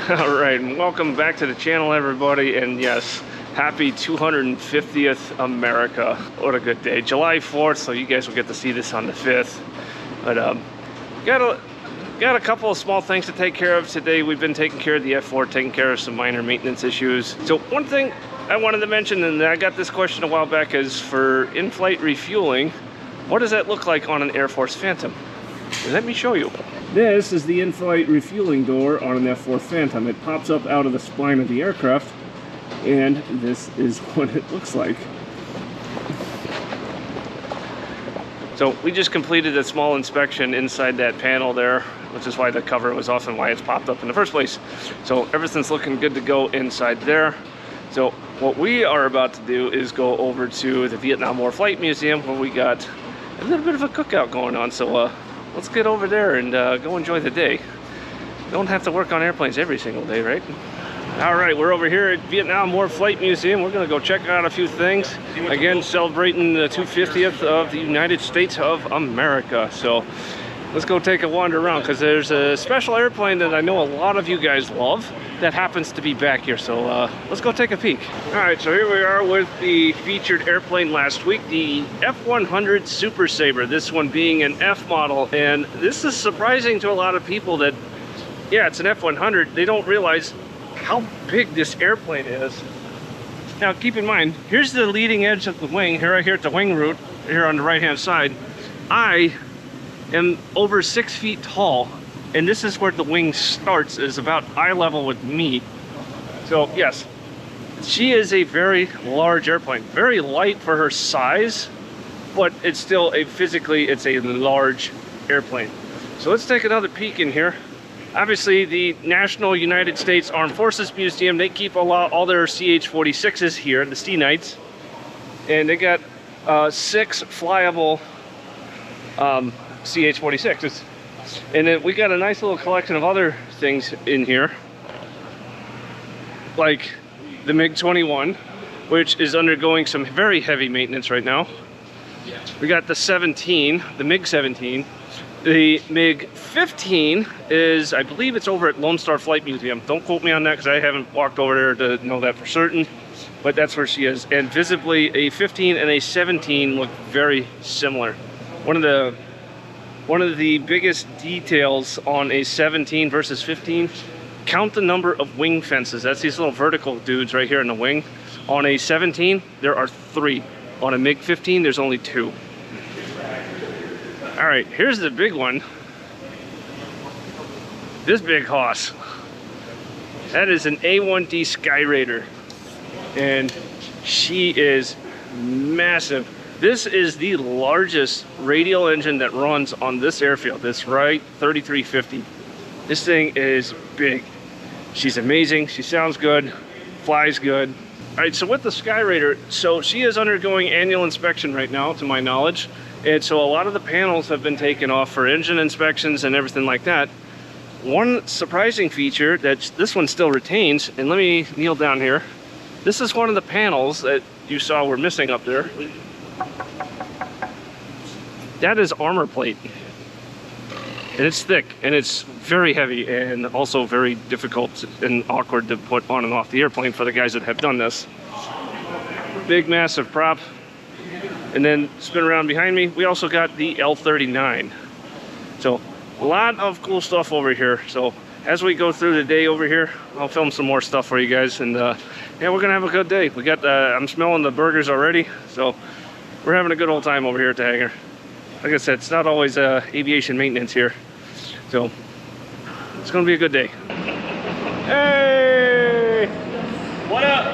All right, and welcome back to the channel, everybody. And yes, happy 250th America. What a good day. July 4th, so you guys will get to see this on the 5th. But got a couple of small things to take care of today. We've been taking care of the F4, taking care of some minor maintenance issues. So one thing I wanted to mention, and I got this question a while back, is for in-flight refueling, what does that look like on an Air Force Phantom? Let me show you. This is the in-flight refueling door on an F4 Phantom. It pops up out of the spine of the aircraft, and this is what it looks like. So we just completed a small inspection inside that panel there, which is why the cover was off and why it's popped up in the first place. So everything's looking good to go inside there. So what we are about to do is go over to the Vietnam War Flight Museum, where we got a little bit of a cookout going on. So let's get over there and go enjoy the day. Don't have to work on airplanes every single day, right? All right, we're over here at Vietnam War Flight Museum. We're gonna go check out a few things. Again, celebrating the 250th of the United States of America. So let's go take a wander around, because there's a special airplane that I know a lot of you guys love that happens to be back here. So let's go take a peek. All right, so here we are with the featured airplane last week, the F-100 Super Sabre, this one being an F model. And this is surprising to a lot of people that, yeah, it's an F-100. They don't realize how big this airplane is. Now keep in mind, here's the leading edge of the wing, right here at the wing root, here on the right hand side. I am over 6 feet tall, and this is where the wing starts, is about eye level with me. So yes, she is a very large airplane, very light for her size, but it's still physically it's a large airplane. So let's take another peek in here. Obviously, the National United States Armed Forces Museum, they keep all their CH-46s here, the C-Knights, and they got 6 flyable CH-46s. And then we got a nice little collection of other things in here, like the MiG-21, which is undergoing some very heavy maintenance right now. We got the 17, the MiG-17. The MiG-15 is, I believe it's over at Lone Star Flight Museum. Don't quote me on that, because I haven't walked over there to know that for certain, but that's where she is. And visibly, a 15 and a 17 look very similar. One of the biggest details on a 17 versus 15, count the number of wing fences. That's these little vertical dudes right here in the wing. On a 17, there are 3. On a MiG-15, there's only 2. All right, here's the big one. This big hoss. That is an A1D Skyraider, and she is massive. This is the largest radial engine that runs on this airfield, this Wright 3350. This thing is big. She's amazing. She sounds good, flies good. All right, so with the Skyraider, so she is undergoing annual inspection right now, to my knowledge. And so a lot of the panels have been taken off for engine inspections and everything like that. One surprising feature that this one still retains, and let me kneel down here. This is one of the panels that you saw were missing up there. That is armor plate. And it's thick, and it's very heavy, and also very difficult and awkward to put on and off the airplane for the guys that have done this. Big, massive prop. And then spin around behind me, we also got the L-39. So a lot of cool stuff over here. So as we go through the day over here, I'll film some more stuff for you guys. And yeah, we're gonna have a good day. We got I'm smelling the burgers already. So we're having a good old time over here at the hangar. Like I said, it's not always aviation maintenance here. So it's gonna be a good day. Hey! What up?